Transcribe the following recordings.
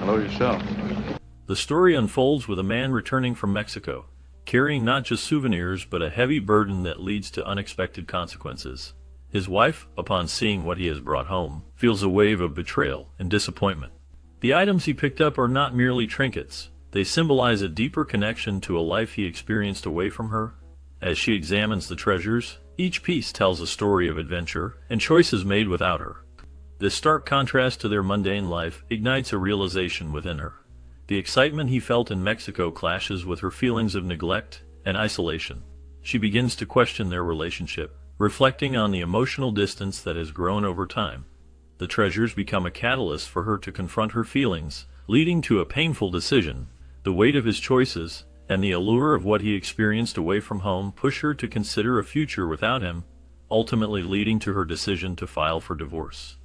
Hello yourself. The story unfolds with a man returning from Mexico, carrying not just souvenirs but a heavy burden that leads to unexpected consequences. His wife, upon seeing what he has brought home, feels a wave of betrayal and disappointment. The items he picked up are not merely trinkets. They symbolize a deeper connection to a life he experienced away from her. As she examines the treasures, each piece tells a story of adventure and choices made without her. This stark contrast to their mundane life ignites a realization within her. The excitement he felt in Mexico clashes with her feelings of neglect and isolation. She begins to question their relationship, reflecting on the emotional distance that has grown over time. The treasures become a catalyst for her to confront her feelings, leading to a painful decision. The weight of his choices and the allure of what he experienced away from home push her to consider a future without him, ultimately leading to her decision to file for divorce.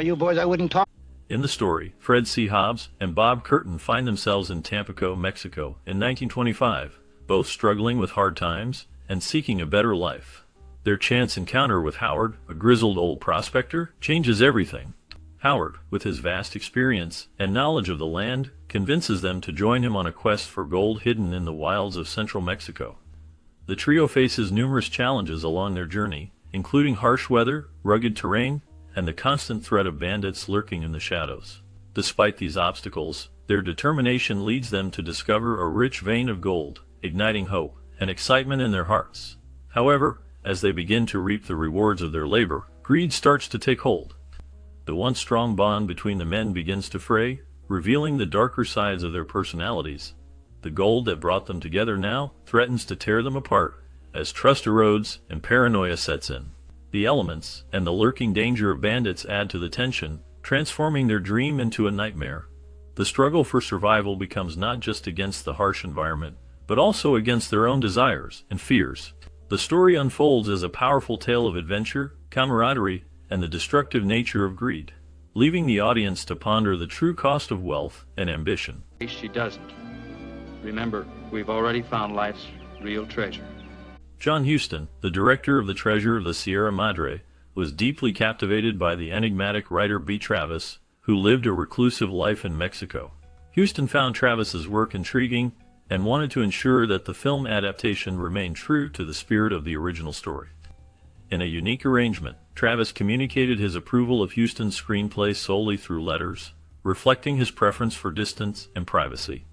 You boys, I wouldn't talk. In the story, Fred C. Hobbs and Bob Curtin find themselves in Tampico, Mexico, in 1925, both struggling with hard times and seeking a better life. Their chance encounter with Howard, a grizzled old prospector, changes everything. Howard, with his vast experience and knowledge of the land, convinces them to join him on a quest for gold hidden in the wilds of central Mexico. The trio faces numerous challenges along their journey, including harsh weather, rugged terrain, and the constant threat of bandits lurking in the shadows. Despite these obstacles, their determination leads them to discover a rich vein of gold, igniting hope and excitement in their hearts. However, as they begin to reap the rewards of their labor, greed starts to take hold. The once strong bond between the men begins to fray, revealing the darker sides of their personalities. The gold that brought them together now threatens to tear them apart, as trust erodes and paranoia sets in. The elements and the lurking danger of bandits add to the tension, transforming their dream into a nightmare. The struggle for survival becomes not just against the harsh environment, but also against their own desires and fears. The story unfolds as a powerful tale of adventure, camaraderie, and the destructive nature of greed, leaving the audience to ponder the true cost of wealth and ambition. She doesn't. Remember, we've already found life's real treasure. John Huston, the director of The Treasure of the Sierra Madre, was deeply captivated by the enigmatic writer B. Travis, who lived a reclusive life in Mexico. Huston found Travis's work intriguing and wanted to ensure that the film adaptation remained true to the spirit of the original story. In a unique arrangement, Travis communicated his approval of Huston's screenplay solely through letters, reflecting his preference for distance and privacy.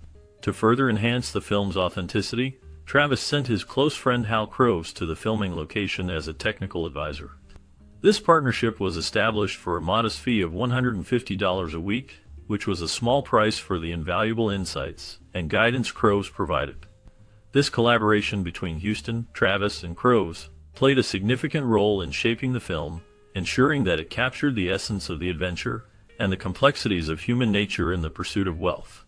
To further enhance the film's authenticity, Travis sent his close friend Hal Croves to the filming location as a technical advisor. This partnership was established for a modest fee of $150 a week, which was a small price for the invaluable insights and guidance Croves provided. This collaboration between Huston, Travis, and Croves played a significant role in shaping the film, ensuring that it captured the essence of the adventure and the complexities of human nature in the pursuit of wealth.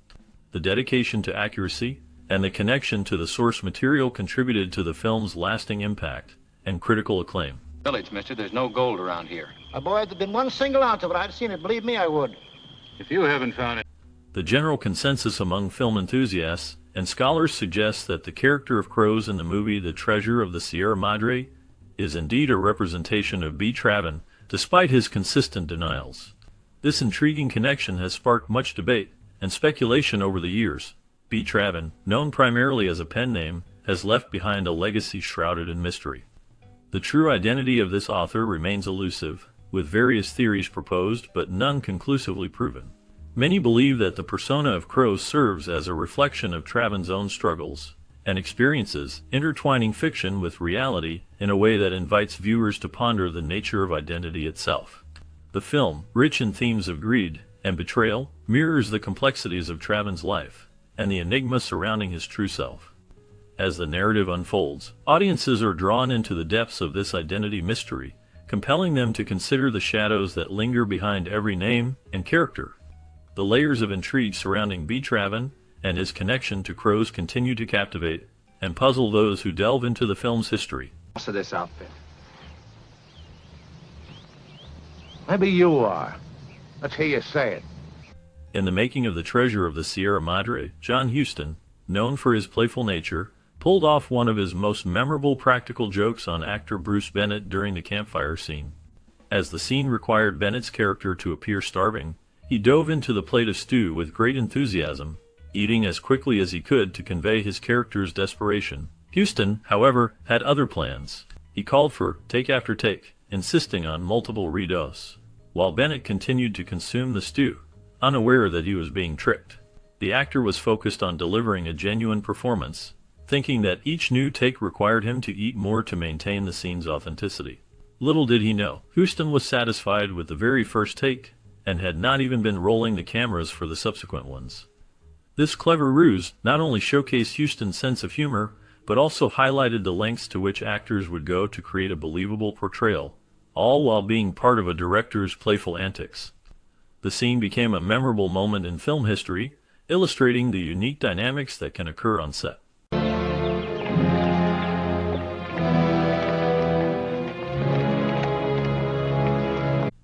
The dedication to accuracy and the connection to the source material contributed to the film's lasting impact and critical acclaim. Village, mister, there's no gold around here. Boy, if there'd been one single ounce of it, I'd seen it. Believe me, I would. If you haven't found it... The general consensus among film enthusiasts and scholars suggests that the character of Crows in the movie The Treasure of the Sierra Madre is indeed a representation of B. Traven, despite his consistent denials. This intriguing connection has sparked much debate and speculation over the years. B. Traven, known primarily as a pen name, has left behind a legacy shrouded in mystery. The true identity of this author remains elusive, with various theories proposed but none conclusively proven. Many believe that the persona of Crows serves as a reflection of Traven's own struggles and experiences, intertwining fiction with reality in a way that invites viewers to ponder the nature of identity itself. The film, rich in themes of greed and betrayal, mirrors the complexities of Traven's life and the enigma surrounding his true self. As the narrative unfolds, audiences are drawn into the depths of this identity mystery, compelling them to consider the shadows that linger behind every name and character. The layers of intrigue surrounding B. Traven and his connection to Crows continue to captivate and puzzle those who delve into the film's history. Boss of this outfit. Maybe you are. Let's hear you say it. In the making of The Treasure of the Sierra Madre, John Huston, known for his playful nature, pulled off one of his most memorable practical jokes on actor Bruce Bennett during the campfire scene. As the scene required Bennett's character to appear starving, he dove into the plate of stew with great enthusiasm, eating as quickly as he could to convey his character's desperation. Huston, however, had other plans. He called for take after take, insisting on multiple redose, while Bennett continued to consume the stew, unaware that he was being tricked. The actor was focused on delivering a genuine performance, thinking that each new take required him to eat more to maintain the scene's authenticity. Little did he know, Huston was satisfied with the very first take, and had not even been rolling the cameras for the subsequent ones. This clever ruse not only showcased Huston's sense of humor, but also highlighted the lengths to which actors would go to create a believable portrayal, all while being part of a director's playful antics. The scene became a memorable moment in film history, illustrating the unique dynamics that can occur on set.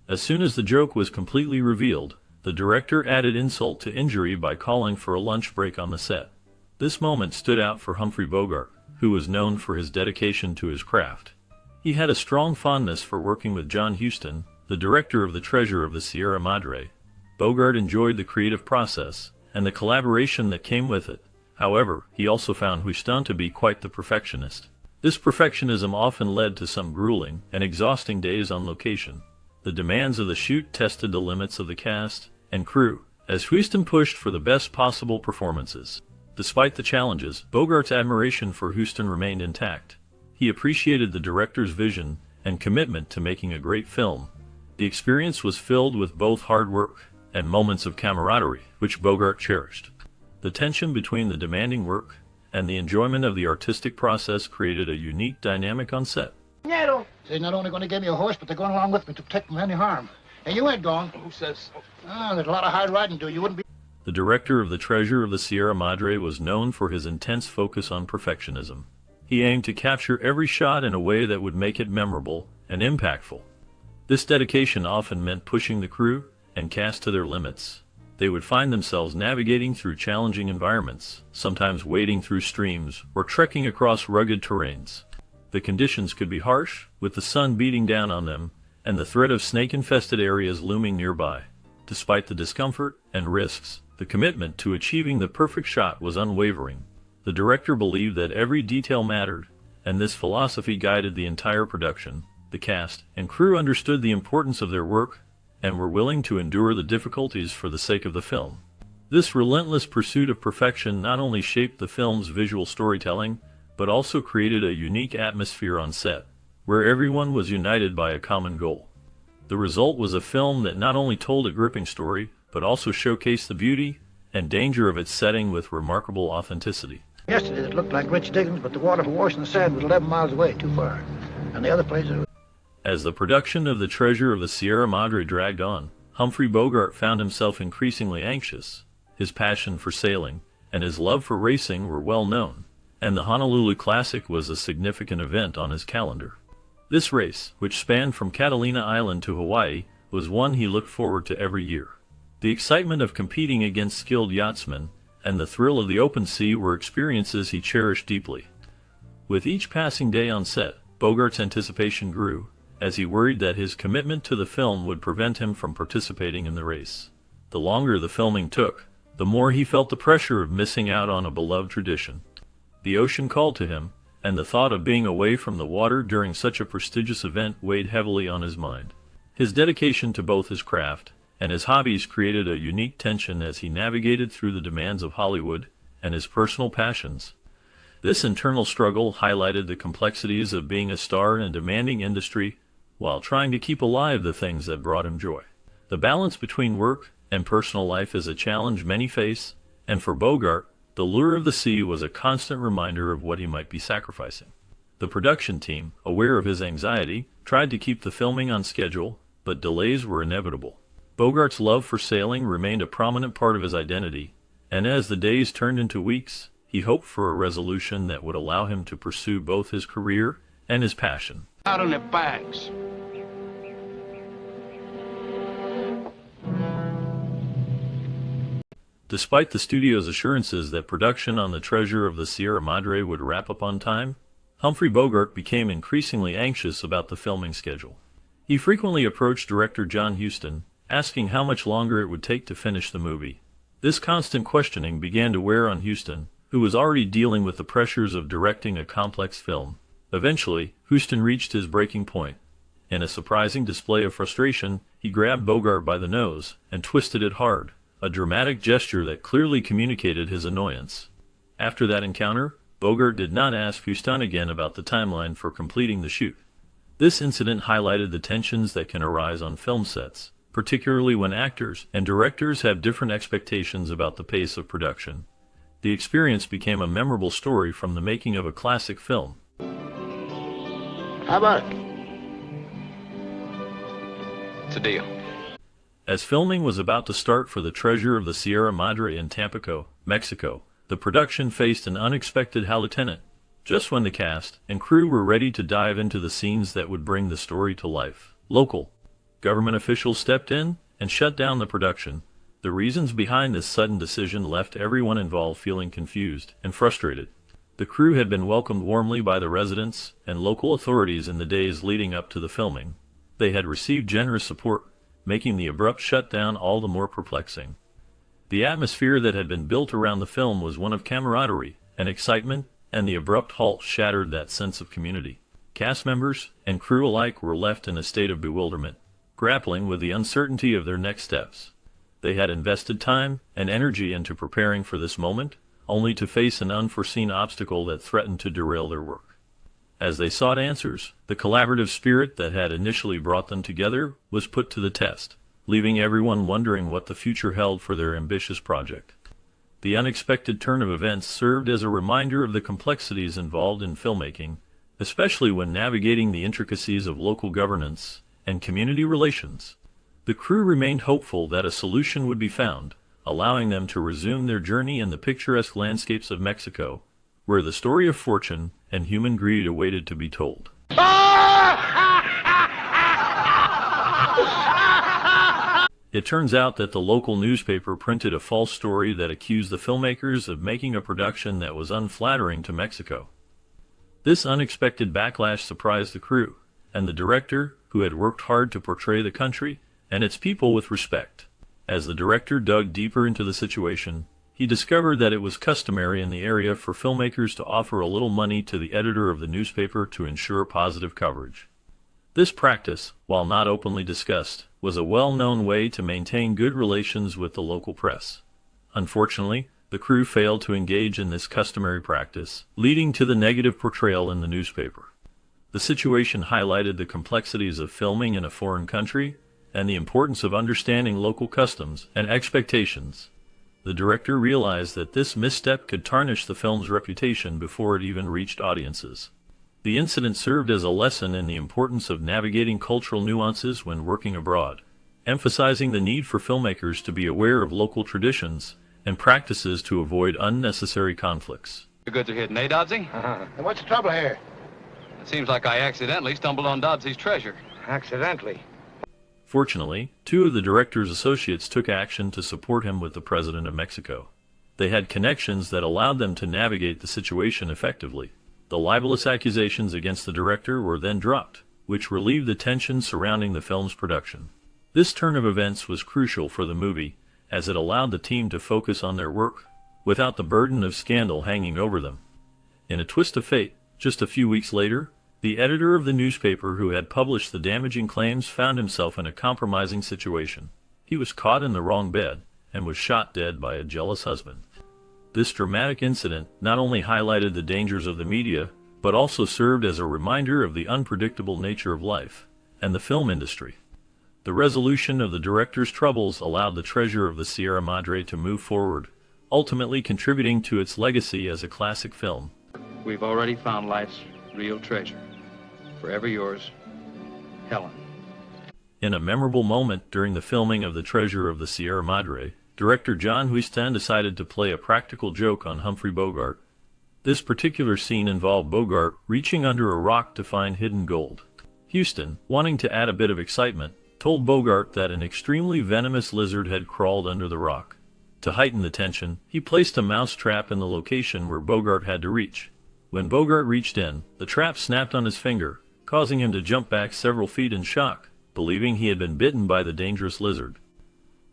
As soon as the joke was completely revealed, the director added insult to injury by calling for a lunch break on the set. This moment stood out for Humphrey Bogart, who was known for his dedication to his craft. He had a strong fondness for working with John Huston, the director of The Treasure of the Sierra Madre. Bogart enjoyed the creative process and the collaboration that came with it. However, he also found Huston to be quite the perfectionist. This perfectionism often led to some grueling and exhausting days on location. The demands of the shoot tested the limits of the cast and crew, as Huston pushed for the best possible performances. Despite the challenges, Bogart's admiration for Huston remained intact. He appreciated the director's vision and commitment to making a great film. The experience was filled with both hard work and moments of camaraderie, which Bogart cherished. The tension between the demanding work and the enjoyment of the artistic process created a unique dynamic on set. They're not only going to give me a horse, but they're going along with me to protect from any harm. And you ain't going. Who says so? There's a lot of hard riding to do. You wouldn't be... The director of The Treasure of the Sierra Madre was known for his intense focus on perfectionism. He aimed to capture every shot in a way that would make it memorable and impactful. This dedication often meant pushing the crew and cast to their limits. They would find themselves navigating through challenging environments, sometimes wading through streams or trekking across rugged terrains. The conditions could be harsh, with the sun beating down on them and the threat of snake-infested areas looming nearby. Despite the discomfort and risks, the commitment to achieving the perfect shot was unwavering. The director believed that every detail mattered, and this philosophy guided the entire production. The cast and crew understood the importance of their work and were willing to endure the difficulties for the sake of the film. This relentless pursuit of perfection not only shaped the film's visual storytelling, but also created a unique atmosphere on set, where everyone was united by a common goal. The result was a film that not only told a gripping story, but also showcased the beauty and danger of its setting with remarkable authenticity. Yesterday it looked like Rich Diggins, but the water for washing the sand was 11 miles away, too far. And the other place... As the production of The Treasure of the Sierra Madre dragged on, Humphrey Bogart found himself increasingly anxious. His passion for sailing and his love for racing were well known, and the Honolulu Classic was a significant event on his calendar. This race, which spanned from Catalina Island to Hawaii, was one he looked forward to every year. The excitement of competing against skilled yachtsmen and the thrill of the open sea were experiences he cherished deeply. With each passing day on set, Bogart's anticipation grew, as he worried that his commitment to the film would prevent him from participating in the race. The longer the filming took, the more he felt the pressure of missing out on a beloved tradition. The ocean called to him, and the thought of being away from the water during such a prestigious event weighed heavily on his mind. His dedication to both his craft and his hobbies created a unique tension as he navigated through the demands of Hollywood and his personal passions. This internal struggle highlighted the complexities of being a star in a demanding industry while trying to keep alive the things that brought him joy. The balance between work and personal life is a challenge many face, and for Bogart, the lure of the sea was a constant reminder of what he might be sacrificing. The production team, aware of his anxiety, tried to keep the filming on schedule, but delays were inevitable. Bogart's love for sailing remained a prominent part of his identity, and as the days turned into weeks, he hoped for a resolution that would allow him to pursue both his career and his passion. Out on the bags. Despite the studio's assurances that production on The Treasure of the Sierra Madre would wrap up on time, Humphrey Bogart became increasingly anxious about the filming schedule. He frequently approached director John Huston, asking how much longer it would take to finish the movie. This constant questioning began to wear on Huston, who was already dealing with the pressures of directing a complex film. Eventually, Huston reached his breaking point. In a surprising display of frustration, he grabbed Bogart by the nose and twisted it hard, a dramatic gesture that clearly communicated his annoyance. After that encounter, Bogart did not ask Huston again about the timeline for completing the shoot. This incident highlighted the tensions that can arise on film sets, particularly when actors and directors have different expectations about the pace of production. The experience became a memorable story from the making of a classic film. How about it? It's a deal. As filming was about to start for The Treasure of the Sierra Madre in Tampico, Mexico, the production faced an unexpected hallucinate. Just when the cast and crew were ready to dive into the scenes that would bring the story to life, local government officials stepped in and shut down the production. The reasons behind this sudden decision left everyone involved feeling confused and frustrated. The crew had been welcomed warmly by the residents and local authorities in the days leading up to the filming. They had received generous support, making the abrupt shutdown all the more perplexing. The atmosphere that had been built around the film was one of camaraderie and excitement, and the abrupt halt shattered that sense of community. Cast members and crew alike were left in a state of bewilderment, grappling with the uncertainty of their next steps. They had invested time and energy into preparing for this moment, only to face an unforeseen obstacle that threatened to derail their work. As they sought answers, the collaborative spirit that had initially brought them together was put to the test, leaving everyone wondering what the future held for their ambitious project. The unexpected turn of events served as a reminder of the complexities involved in filmmaking, especially when navigating the intricacies of local governance and community relations. The crew remained hopeful that a solution would be found, allowing them to resume their journey in the picturesque landscapes of Mexico, where the story of fortune and human greed awaited to be told. It turns out that the local newspaper printed a false story that accused the filmmakers of making a production that was unflattering to Mexico. This unexpected backlash surprised the crew, and the director, who had worked hard to portray the country and its people with respect. As the director dug deeper into the situation, he discovered that it was customary in the area for filmmakers to offer a little money to the editor of the newspaper to ensure positive coverage. This practice, while not openly discussed, was a well-known way to maintain good relations with the local press. Unfortunately, the crew failed to engage in this customary practice, leading to the negative portrayal in the newspaper. The situation highlighted the complexities of filming in a foreign country and the importance of understanding local customs and expectations. The director realized that this misstep could tarnish the film's reputation before it even reached audiences. The incident served as a lesson in the importance of navigating cultural nuances when working abroad, emphasizing the need for filmmakers to be aware of local traditions and practices to avoid unnecessary conflicts. The goods are hidden, eh, Dodsey? And what's the trouble here? It seems like I accidentally stumbled on Dodsey's treasure. Accidentally. Fortunately, two of the director's associates took action to support him with the president of Mexico. They had connections that allowed them to navigate the situation effectively. The libelous accusations against the director were then dropped, which relieved the tension surrounding the film's production. This turn of events was crucial for the movie, as it allowed the team to focus on their work, without the burden of scandal hanging over them. In a twist of fate, just a few weeks later, the editor of the newspaper who had published the damaging claims found himself in a compromising situation. He was caught in the wrong bed, and was shot dead by a jealous husband. This dramatic incident not only highlighted the dangers of the media, but also served as a reminder of the unpredictable nature of life and the film industry. The resolution of the director's troubles allowed The Treasure of the Sierra Madre to move forward, ultimately contributing to its legacy as a classic film. We've already found life's real treasure. Forever yours, Helen. In a memorable moment during the filming of The Treasure of the Sierra Madre, director John Huston decided to play a practical joke on Humphrey Bogart. This particular scene involved Bogart reaching under a rock to find hidden gold. Huston, wanting to add a bit of excitement, told Bogart that an extremely venomous lizard had crawled under the rock. To heighten the tension, he placed a mouse trap in the location where Bogart had to reach. When Bogart reached in, the trap snapped on his finger, causing him to jump back several feet in shock. believing he had been bitten by the dangerous lizard.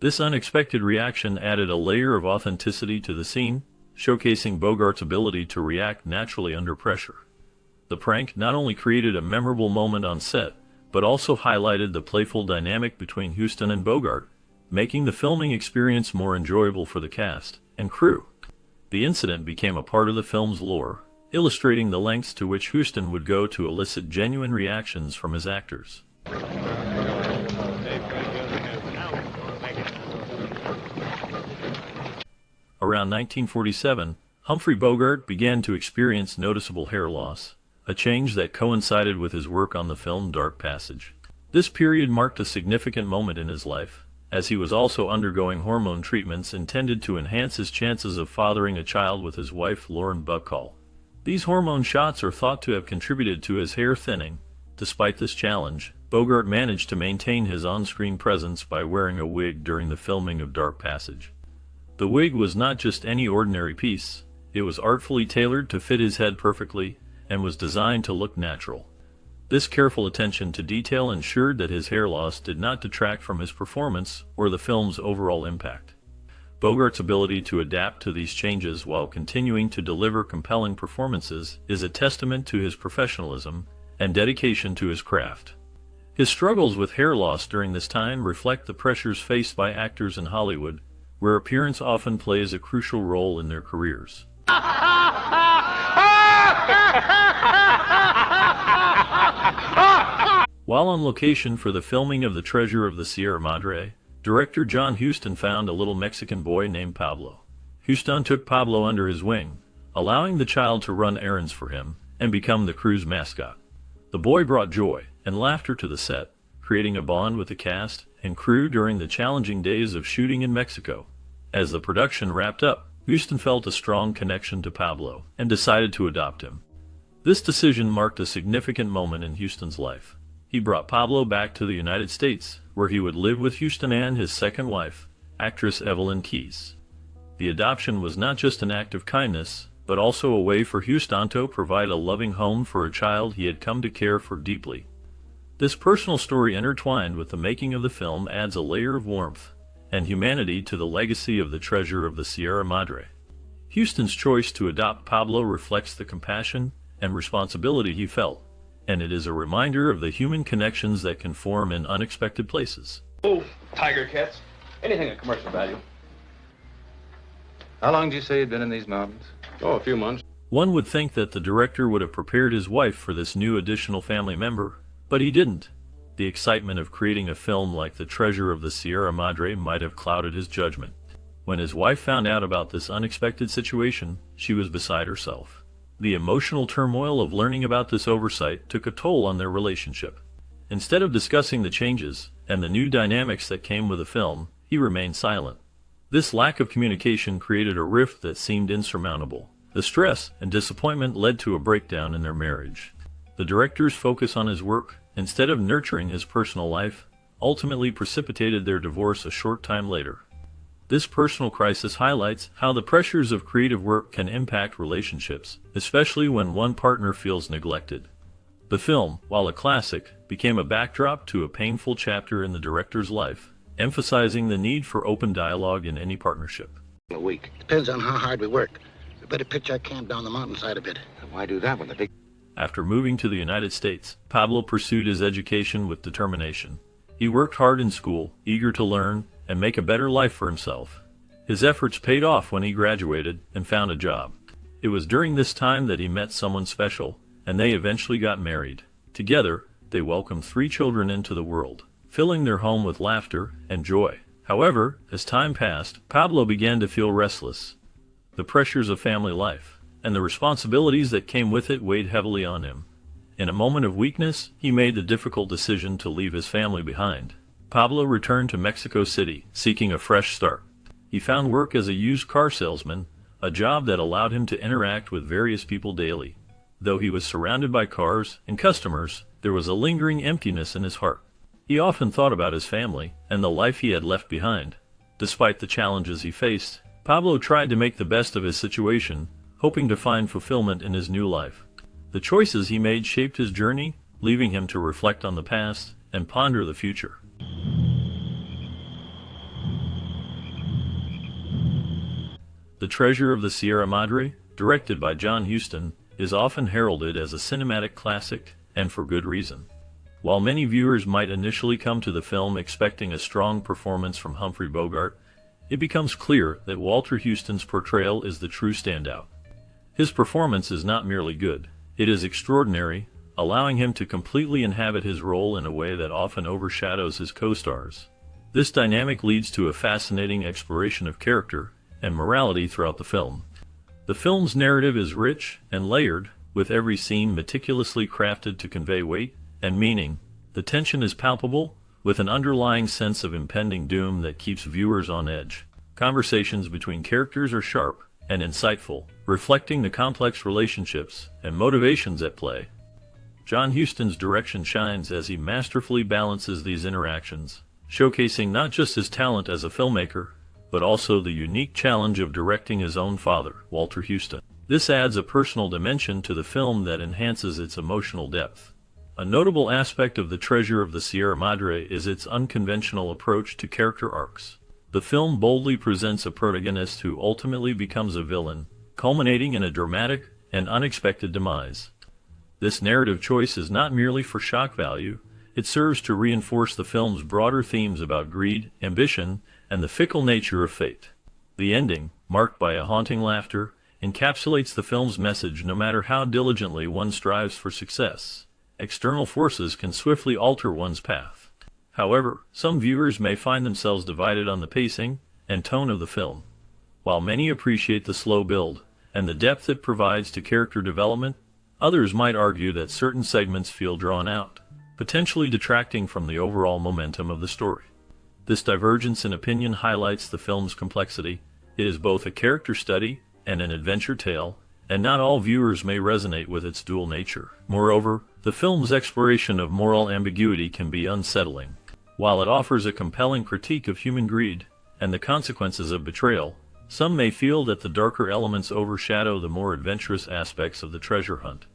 This unexpected reaction added a layer of authenticity to the scene, showcasing Bogart's ability to react naturally under pressure. The prank not only created a memorable moment on set, but also highlighted the playful dynamic between Huston and Bogart, making the filming experience more enjoyable for the cast and crew. The incident became a part of the film's lore, illustrating the lengths to which Huston would go to elicit genuine reactions from his actors. Around 1947, Humphrey Bogart began to experience noticeable hair loss, a change that coincided with his work on the film Dark Passage. This period marked a significant moment in his life, as he was also undergoing hormone treatments intended to enhance his chances of fathering a child with his wife Lauren Bacall. These hormone shots are thought to have contributed to his hair thinning. Despite this challenge, Bogart managed to maintain his on-screen presence by wearing a wig during the filming of Dark Passage. The wig was not just any ordinary piece, it was artfully tailored to fit his head perfectly, and was designed to look natural. This careful attention to detail ensured that his hair loss did not detract from his performance or the film's overall impact. Bogart's ability to adapt to these changes while continuing to deliver compelling performances is a testament to his professionalism and dedication to his craft. His struggles with hair loss during this time reflect the pressures faced by actors in Hollywood, where appearance often plays a crucial role in their careers. While on location for the filming of The Treasure of the Sierra Madre, director John Huston found a little Mexican boy named Pablo. Huston took Pablo under his wing, allowing the child to run errands for him and become the crew's mascot. The boy brought joy and laughter to the set, creating a bond with the cast and crew during the challenging days of shooting in Mexico. As the production wrapped up, Huston felt a strong connection to Pablo and decided to adopt him. This decision marked a significant moment in Huston's life. He brought Pablo back to the United States, where he would live with Huston and his second wife, actress Evelyn Keyes. The adoption was not just an act of kindness, but also a way for Huston to provide a loving home for a child he had come to care for deeply. This personal story intertwined with the making of the film adds a layer of warmth and humanity to the legacy of The Treasure of the Sierra Madre. Huston's choice to adopt Pablo reflects the compassion and responsibility he felt, and it is a reminder of the human connections that can form in unexpected places. Oh, tiger cats. Anything of commercial value. How long did you say you'd been in these mountains? Oh, a few months. One would think that the director would have prepared his wife for this new additional family member, but he didn't. The excitement of creating a film like The Treasure of the Sierra Madre might have clouded his judgment. When his wife found out about this unexpected situation, she was beside herself. The emotional turmoil of learning about this oversight took a toll on their relationship. Instead of discussing the changes and the new dynamics that came with the film, he remained silent. This lack of communication created a rift that seemed insurmountable. The stress and disappointment led to a breakdown in their marriage. The director's focus on his work, instead of nurturing his personal life, ultimately precipitated their divorce a short time later. This personal crisis highlights how the pressures of creative work can impact relationships, especially when one partner feels neglected. The film, while a classic, became a backdrop to a painful chapter in the director's life, emphasizing the need for open dialogue in any partnership. A week. Depends on how hard we work. We better pitch our camp down the mountainside a bit. Why do that when the big... After moving to the United States, Pablo pursued his education with determination. He worked hard in school, eager to learn and make a better life for himself. His efforts paid off when he graduated and found a job. It was during this time that he met someone special, and they eventually got married. Together, they welcomed 3 children into the world, filling their home with laughter and joy. However, as time passed, Pablo began to feel restless. The pressures of family life and the responsibilities that came with it weighed heavily on him. In a moment of weakness, he made the difficult decision to leave his family behind. Pablo returned to Mexico City, seeking a fresh start. He found work as a used car salesman, a job that allowed him to interact with various people daily. Though he was surrounded by cars and customers, there was a lingering emptiness in his heart. He often thought about his family and the life he had left behind. Despite the challenges he faced, Pablo tried to make the best of his situation, hoping to find fulfillment in his new life. The choices he made shaped his journey, leaving him to reflect on the past and ponder the future. The Treasure of the Sierra Madre, directed by John Huston, is often heralded as a cinematic classic, and for good reason. While many viewers might initially come to the film expecting a strong performance from Humphrey Bogart, it becomes clear that Walter Huston's portrayal is the true standout. His performance is not merely good, it is extraordinary, allowing him to completely inhabit his role in a way that often overshadows his co-stars. This dynamic leads to a fascinating exploration of character and morality throughout the film. The film's narrative is rich and layered, with every scene meticulously crafted to convey weight and meaning. The tension is palpable, with an underlying sense of impending doom that keeps viewers on edge. Conversations between characters are sharp and insightful, reflecting the complex relationships and motivations at play. John Huston's direction shines as he masterfully balances these interactions, showcasing not just his talent as a filmmaker, but also the unique challenge of directing his own father, Walter Huston. This adds a personal dimension to the film that enhances its emotional depth. A notable aspect of The Treasure of the Sierra Madre is its unconventional approach to character arcs. The film boldly presents a protagonist who ultimately becomes a villain, culminating in a dramatic and unexpected demise. This narrative choice is not merely for shock value, it serves to reinforce the film's broader themes about greed, ambition, and the fickle nature of fate. The ending, marked by a haunting laughter, encapsulates the film's message. No matter how diligently one strives for success, external forces can swiftly alter one's path. However, some viewers may find themselves divided on the pacing and tone of the film. While many appreciate the slow build and the depth it provides to character development, others might argue that certain segments feel drawn out, potentially detracting from the overall momentum of the story. This divergence in opinion highlights the film's complexity. It is both a character study and an adventure tale, and not all viewers may resonate with its dual nature. Moreover, the film's exploration of moral ambiguity can be unsettling. While it offers a compelling critique of human greed and the consequences of betrayal, some may feel that the darker elements overshadow the more adventurous aspects of the treasure hunt.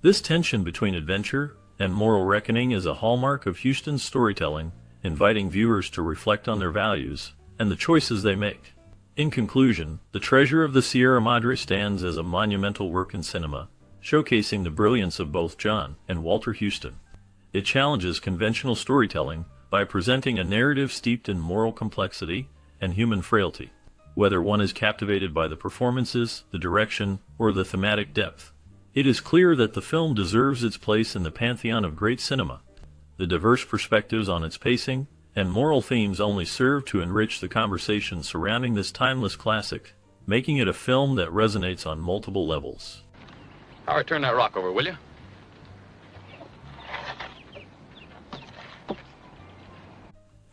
This tension between adventure and moral reckoning is a hallmark of Huston's storytelling, inviting viewers to reflect on their values and the choices they make. In conclusion, The Treasure of the Sierra Madre stands as a monumental work in cinema, showcasing the brilliance of both John and Walter Huston. It challenges conventional storytelling by presenting a narrative steeped in moral complexity and human frailty. Whether one is captivated by the performances, the direction, or the thematic depth, it is clear that the film deserves its place in the pantheon of great cinema. The diverse perspectives on its pacing and moral themes only serve to enrich the conversation surrounding this timeless classic, making it a film that resonates on multiple levels. Howard, turn that rock over, will you?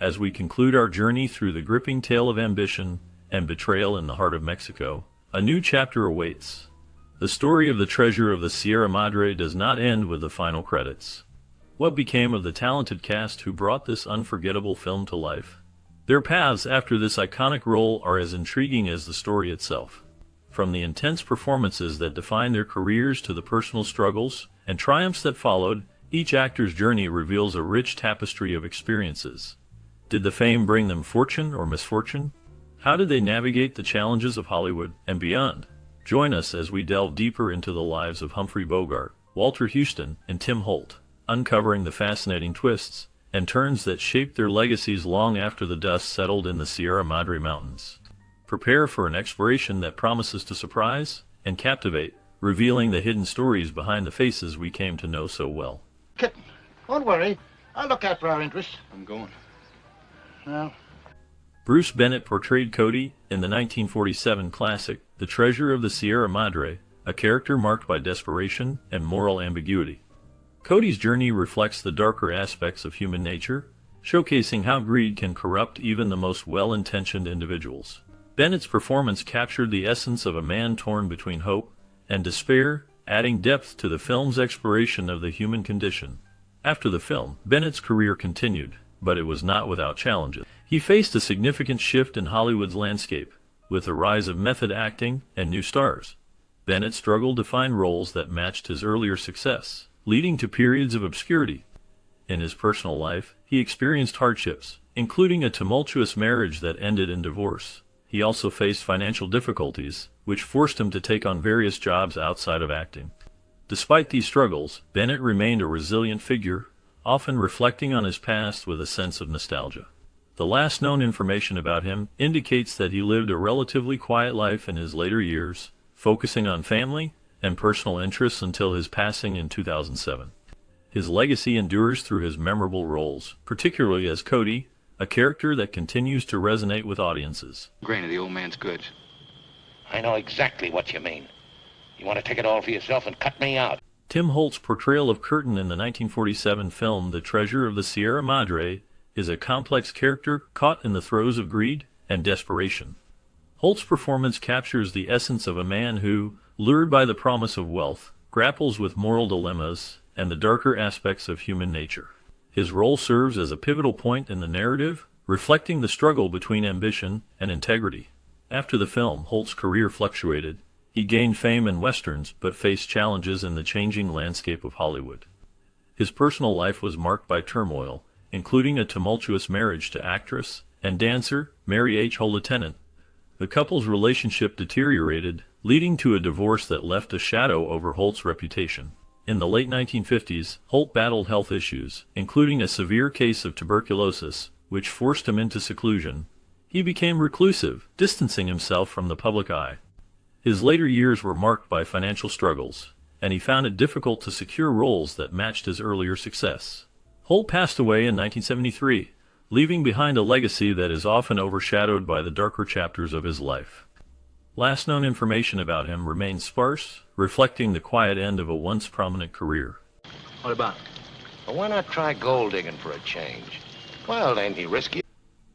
As we conclude our journey through the gripping tale of ambition and betrayal in the heart of Mexico, a new chapter awaits. The story of The Treasure of the Sierra Madre does not end with the final credits. What became of the talented cast who brought this unforgettable film to life? Their paths after this iconic role are as intriguing as the story itself. From the intense performances that defined their careers to the personal struggles and triumphs that followed, each actor's journey reveals a rich tapestry of experiences. Did the fame bring them fortune or misfortune? How did they navigate the challenges of Hollywood and beyond? Join us as we delve deeper into the lives of Humphrey Bogart, Walter Huston, and Tim Holt, uncovering the fascinating twists and turns that shaped their legacies long after the dust settled in the Sierra Madre Mountains. Prepare for an exploration that promises to surprise and captivate, revealing the hidden stories behind the faces we came to know so well. Kitten, don't worry. I'll look out for our interests. I'm going. Well, Bruce Bennett portrayed Cody in the 1947 classic The Treasure of the Sierra Madre, a character marked by desperation and moral ambiguity. Cody's journey reflects the darker aspects of human nature, showcasing how greed can corrupt even the most well-intentioned individuals. Bennett's performance captured the essence of a man torn between hope and despair, adding depth to the film's exploration of the human condition. After the film, Bennett's career continued, but it was not without challenges. He faced a significant shift in Hollywood's landscape, with the rise of method acting and new stars. Bennett struggled to find roles that matched his earlier success, leading to periods of obscurity. In his personal life, he experienced hardships, including a tumultuous marriage that ended in divorce. He also faced financial difficulties, which forced him to take on various jobs outside of acting. Despite these struggles, Bennett remained a resilient figure, often reflecting on his past with a sense of nostalgia. The last known information about him indicates that he lived a relatively quiet life in his later years, focusing on family and personal interests until his passing in 2007. His legacy endures through his memorable roles, particularly as Cody, a character that continues to resonate with audiences. Grain of the old man's goods. I know exactly what you mean. You want to take it all for yourself and cut me out. Tim Holt's portrayal of Curtin in the 1947 film The Treasure of the Sierra Madre is a complex character caught in the throes of greed and desperation. Holt's performance captures the essence of a man who, lured by the promise of wealth, grapples with moral dilemmas and the darker aspects of human nature. His role serves as a pivotal point in the narrative, reflecting the struggle between ambition and integrity. After the film, Holt's career fluctuated. He gained fame in westerns, but faced challenges in the changing landscape of Hollywood. His personal life was marked by turmoil, including a tumultuous marriage to actress and dancer Mary H. Holland. The couple's relationship deteriorated, leading to a divorce that left a shadow over Holt's reputation. In the late 1950s, Holt battled health issues, including a severe case of tuberculosis, which forced him into seclusion. He became reclusive, distancing himself from the public eye. His later years were marked by financial struggles, and he found it difficult to secure roles that matched his earlier success. Holt passed away in 1973, leaving behind a legacy that is often overshadowed by the darker chapters of his life. Last known information about him remains sparse, reflecting the quiet end of a once prominent career. What about? Well, why not try gold digging for a change? Well, ain't he risky?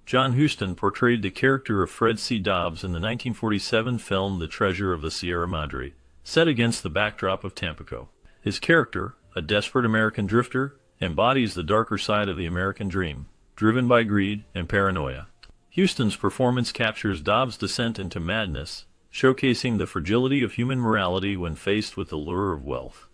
John Huston portrayed the character of Fred C. Dobbs in the 1947 film The Treasure of the Sierra Madre, set against the backdrop of Tampico. His character, a desperate American drifter, embodies the darker side of the American dream, driven by greed and paranoia. Huston's performance captures Dobbs' descent into madness, showcasing the fragility of human morality when faced with the lure of wealth.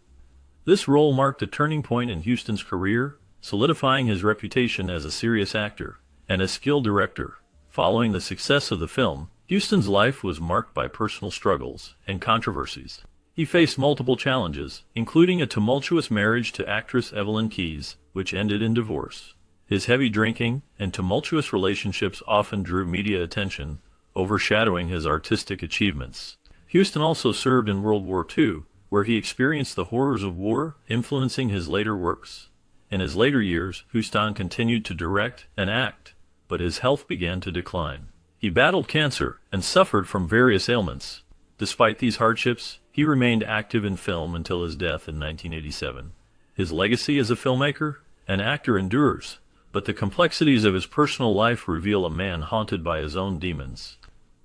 This role marked a turning point in Huston's career, solidifying his reputation as a serious actor and a skilled director. Following the success of the film, Huston's life was marked by personal struggles and controversies. He faced multiple challenges, including a tumultuous marriage to actress Evelyn Keyes, which ended in divorce. His heavy drinking and tumultuous relationships often drew media attention, overshadowing his artistic achievements. Huston also served in World War II, where he experienced the horrors of war, influencing his later works. In his later years, Huston continued to direct and act, but his health began to decline. He battled cancer and suffered from various ailments. Despite these hardships, he remained active in film until his death in 1987. His legacy as a filmmaker and actor endures, but the complexities of his personal life reveal a man haunted by his own demons.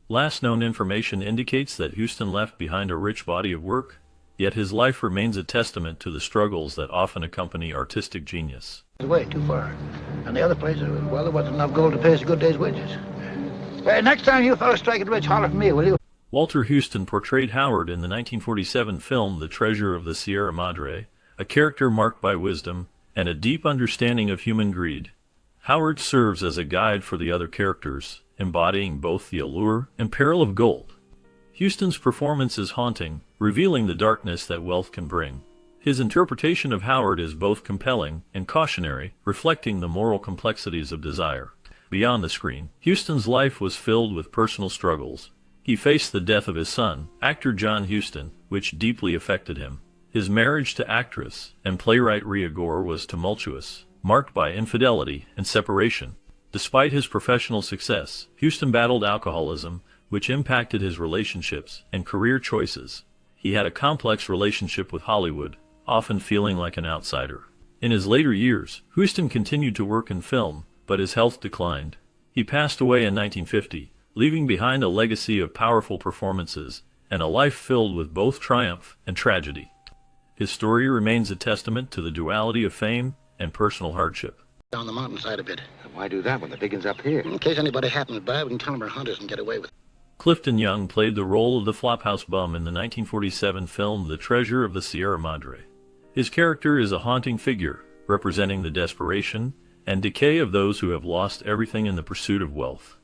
Last known information indicates that Huston left behind a rich body of work, yet his life remains a testament to the struggles that often accompany artistic genius. Way too far. And the other place, well, there wasn't enough gold to pay us a good day's wages. Hey, next time you fellas strike it rich, holler for me, will you? Walter Huston portrayed Howard in the 1947 film The Treasure of the Sierra Madre, a character marked by wisdom and a deep understanding of human greed. Howard serves as a guide for the other characters, embodying both the allure and peril of gold. Huston's performance is haunting, revealing the darkness that wealth can bring. His interpretation of Howard is both compelling and cautionary, reflecting the moral complexities of desire. Beyond the screen, Huston's life was filled with personal struggles. He faced the death of his son, actor John Huston, which deeply affected him. His marriage to actress and playwright Rhea Gore was tumultuous, marked by infidelity and separation. Despite his professional success, Huston battled alcoholism, which impacted his relationships and career choices. He had a complex relationship with Hollywood, often feeling like an outsider. In his later years, Huston continued to work in film, but his health declined. He passed away in 1950, leaving behind a legacy of powerful performances and a life filled with both triumph and tragedy. His story remains a testament to the duality of fame and personal hardship. Down the mountainside a bit. Why do that when the digging's up here? In case anybody happens by, we can tell them we're hunters and get away with it. Clifton Young played the role of the Flophouse Bum in the 1947 film The Treasure of the Sierra Madre. His character is a haunting figure, representing the desperation and decay of those who have lost everything in the pursuit of wealth.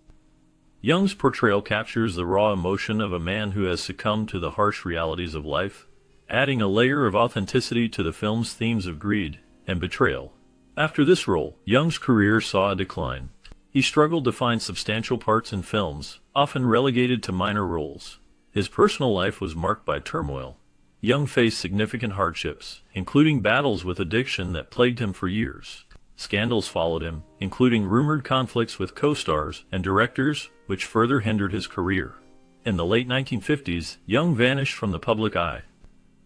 Young's portrayal captures the raw emotion of a man who has succumbed to the harsh realities of life, adding a layer of authenticity to the film's themes of greed and betrayal. After this role, Young's career saw a decline. He struggled to find substantial parts in films, often relegated to minor roles. His personal life was marked by turmoil. Young faced significant hardships, including battles with addiction that plagued him for years. Scandals followed him, including rumored conflicts with co-stars and directors, which further hindered his career. In the late 1950s, Young vanished from the public eye.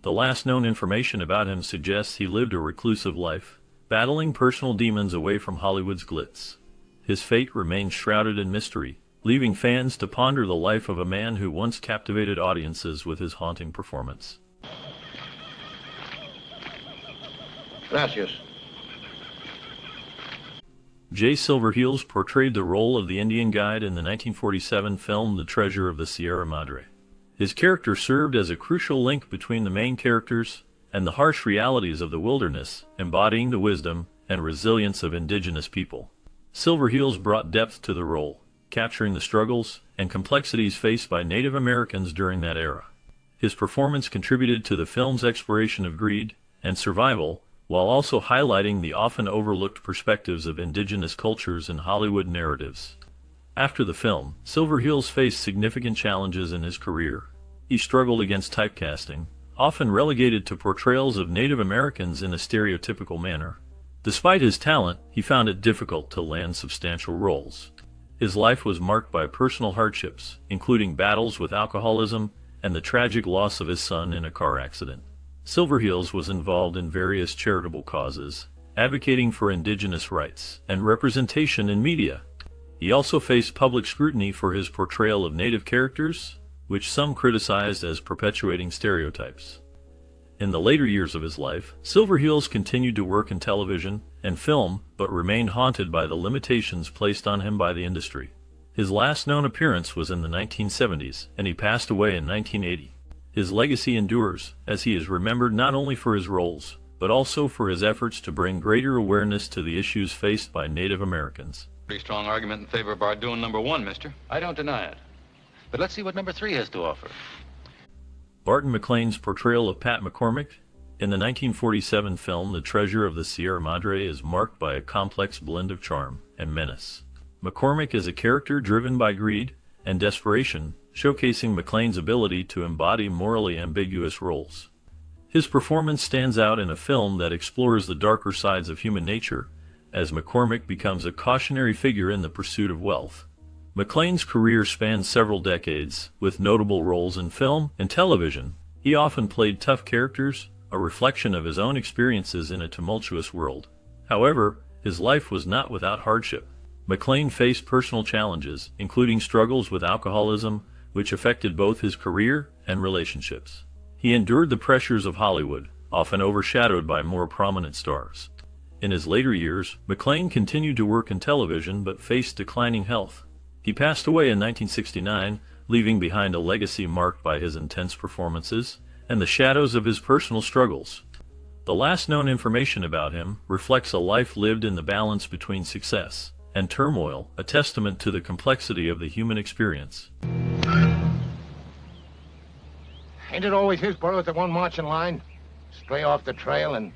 The last known information about him suggests he lived a reclusive life, battling personal demons away from Hollywood's glitz. His fate remains shrouded in mystery, leaving fans to ponder the life of a man who once captivated audiences with his haunting performance. Gracias. Jay Silverheels portrayed the role of the Indian guide in the 1947 film The Treasure of the Sierra Madre. His character served as a crucial link between the main characters and the harsh realities of the wilderness, embodying the wisdom and resilience of indigenous people. Silverheels brought depth to the role, capturing the struggles and complexities faced by Native Americans during that era. His performance contributed to the film's exploration of greed and survival, while also highlighting the often overlooked perspectives of indigenous cultures in Hollywood narratives. After the film, Silverheels faced significant challenges in his career. He struggled against typecasting, often relegated to portrayals of Native Americans in a stereotypical manner. Despite his talent, he found it difficult to land substantial roles. His life was marked by personal hardships, including battles with alcoholism and the tragic loss of his son in a car accident. Silverheels was involved in various charitable causes, advocating for indigenous rights and representation in media. He also faced public scrutiny for his portrayal of Native characters, which some criticized as perpetuating stereotypes. In the later years of his life, Silverheels continued to work in television and film, but remained haunted by the limitations placed on him by the industry. His last known appearance was in the 1970s, and he passed away in 1980. His legacy endures, as he is remembered not only for his roles, but also for his efforts to bring greater awareness to the issues faced by Native Americans. Pretty strong argument in favor of our doing number one, mister. I don't deny it. But let's see what number 3 has to offer. Barton McLean's portrayal of Pat McCormick in the 1947 film The Treasure of the Sierra Madre is marked by a complex blend of charm and menace. McCormick is a character driven by greed and desperation, showcasing McLean's ability to embody morally ambiguous roles. His performance stands out in a film that explores the darker sides of human nature, as McCormick becomes a cautionary figure in the pursuit of wealth. McLean's career spans several decades, with notable roles in film and television. He often played tough characters, a reflection of his own experiences in a tumultuous world. However, his life was not without hardship. McLean faced personal challenges, including struggles with alcoholism, which affected both his career and relationships. He endured the pressures of Hollywood, often overshadowed by more prominent stars. In his later years, McLean continued to work in television but faced declining health. He passed away in 1969, leaving behind a legacy marked by his intense performances and the shadows of his personal struggles. The last known information about him reflects a life lived in the balance between success and turmoil, a testament to the complexity of the human experience. Ain't it always his brother that won't march in line? Stray off the trail and...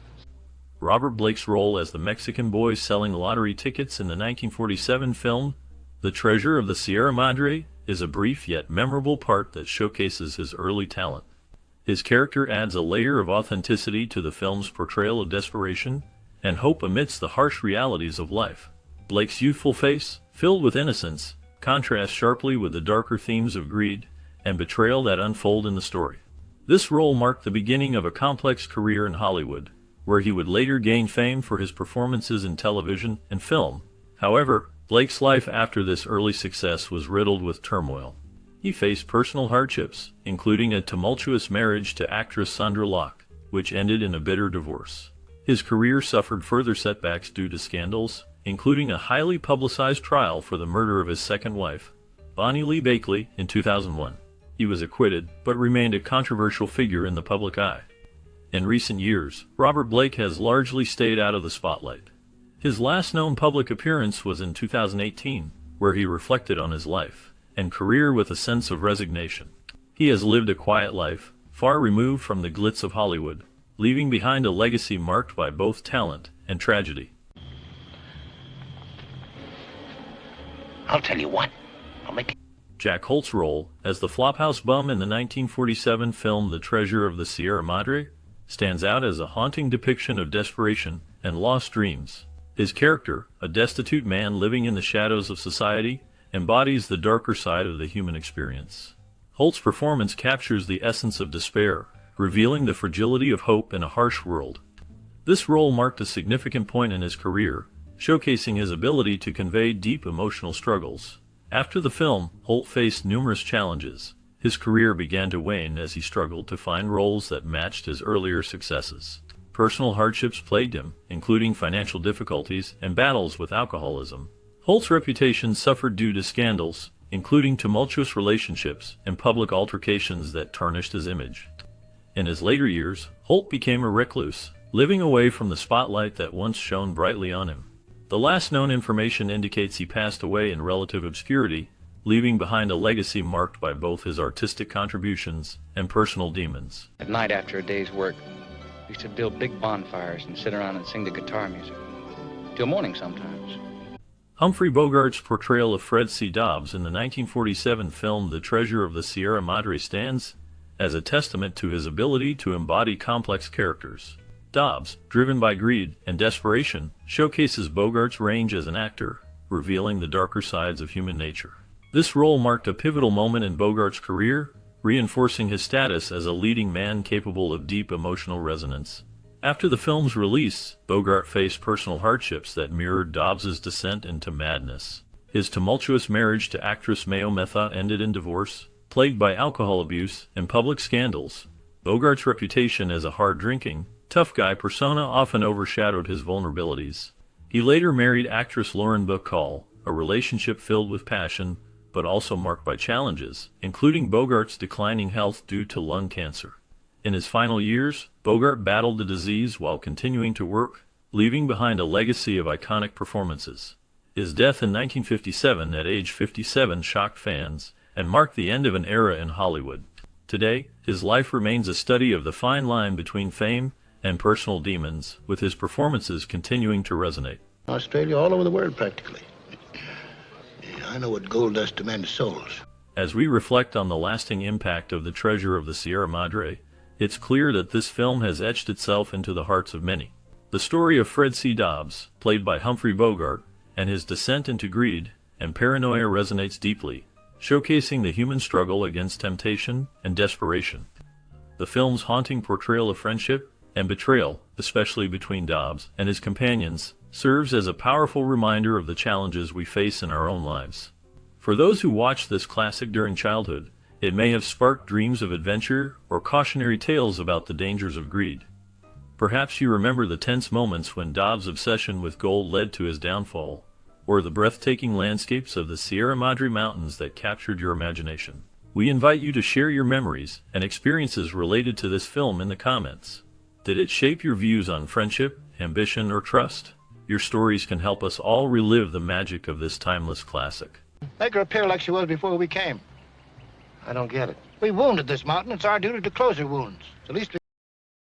Robert Blake's role as the Mexican boy selling lottery tickets in the 1947 film The Treasure of the Sierra Madre is a brief yet memorable part that showcases his early talent. His character adds a layer of authenticity to the film's portrayal of desperation and hope amidst the harsh realities of life. Blake's youthful face, filled with innocence, contrasts sharply with the darker themes of greed and betrayal that unfold in the story. This role marked the beginning of a complex career in Hollywood, where he would later gain fame for his performances in television and film. However, Blake's life after this early success was riddled with turmoil. He faced personal hardships, including a tumultuous marriage to actress Sandra Locke, which ended in a bitter divorce. His career suffered further setbacks due to scandals, including a highly publicized trial for the murder of his second wife, Bonnie Lee Bakley, in 2001. He was acquitted, but remained a controversial figure in the public eye. In recent years, Robert Blake has largely stayed out of the spotlight. His last known public appearance was in 2018, where he reflected on his life and career with a sense of resignation. He has lived a quiet life, far removed from the glitz of Hollywood, leaving behind a legacy marked by both talent and tragedy. I'll tell you what. I'll make Jack Holt's role as the Flophouse bum in the 1947 film The Treasure of the Sierra Madre stands out as a haunting depiction of desperation and lost dreams. His character, a destitute man living in the shadows of society, embodies the darker side of the human experience. Holt's performance captures the essence of despair, revealing the fragility of hope in a harsh world. This role marked a significant point in his career, showcasing his ability to convey deep emotional struggles. After the film, Holt faced numerous challenges. His career began to wane as he struggled to find roles that matched his earlier successes. Personal hardships plagued him, including financial difficulties and battles with alcoholism. Holt's reputation suffered due to scandals, including tumultuous relationships and public altercations that tarnished his image. In his later years, Holt became a recluse, living away from the spotlight that once shone brightly on him. The last known information indicates he passed away in relative obscurity, leaving behind a legacy marked by both his artistic contributions and personal demons. At night after a day's work, we used to build big bonfires and sit around and sing the guitar music. Till morning sometimes. Humphrey Bogart's portrayal of Fred C. Dobbs in the 1947 film The Treasure of the Sierra Madre stands as a testament to his ability to embody complex characters. Dobbs, driven by greed and desperation, showcases Bogart's range as an actor, revealing the darker sides of human nature. This role marked a pivotal moment in Bogart's career, reinforcing his status as a leading man capable of deep emotional resonance. After the film's release, Bogart faced personal hardships that mirrored Dobbs's descent into madness. His tumultuous marriage to actress Mayo Methot ended in divorce, plagued by alcohol abuse and public scandals. Bogart's reputation as a hard-drinking, tough guy persona often overshadowed his vulnerabilities. He later married actress Lauren Bacall, a relationship filled with passion, but also marked by challenges, including Bogart's declining health due to lung cancer. In his final years, Bogart battled the disease while continuing to work, leaving behind a legacy of iconic performances. His death in 1957 at age 57 shocked fans and marked the end of an era in Hollywood. Today, his life remains a study of the fine line between fame and personal demons, with his performances continuing to resonate. Australia, all over the world practically. I know what gold does to men's souls. As we reflect on the lasting impact of The Treasure of the Sierra Madre, it's clear that this film has etched itself into the hearts of many. The story of Fred C. Dobbs, played by Humphrey Bogart, and his descent into greed and paranoia resonates deeply, showcasing the human struggle against temptation and desperation. The film's haunting portrayal of friendship and betrayal, especially between Dobbs and his companions, serves as a powerful reminder of the challenges we face in our own lives. For those who watched this classic during childhood, it may have sparked dreams of adventure or cautionary tales about the dangers of greed. Perhaps you remember the tense moments when Dobbs' obsession with gold led to his downfall, or the breathtaking landscapes of the Sierra Madre Mountains that captured your imagination. We invite you to share your memories and experiences related to this film in the comments. Did it shape your views on friendship, ambition, or trust? Your stories can help us all relive the magic of this timeless classic. Make her appear like she was before we came. I don't get it. We wounded this mountain. It's our duty to close her wounds. It's the least we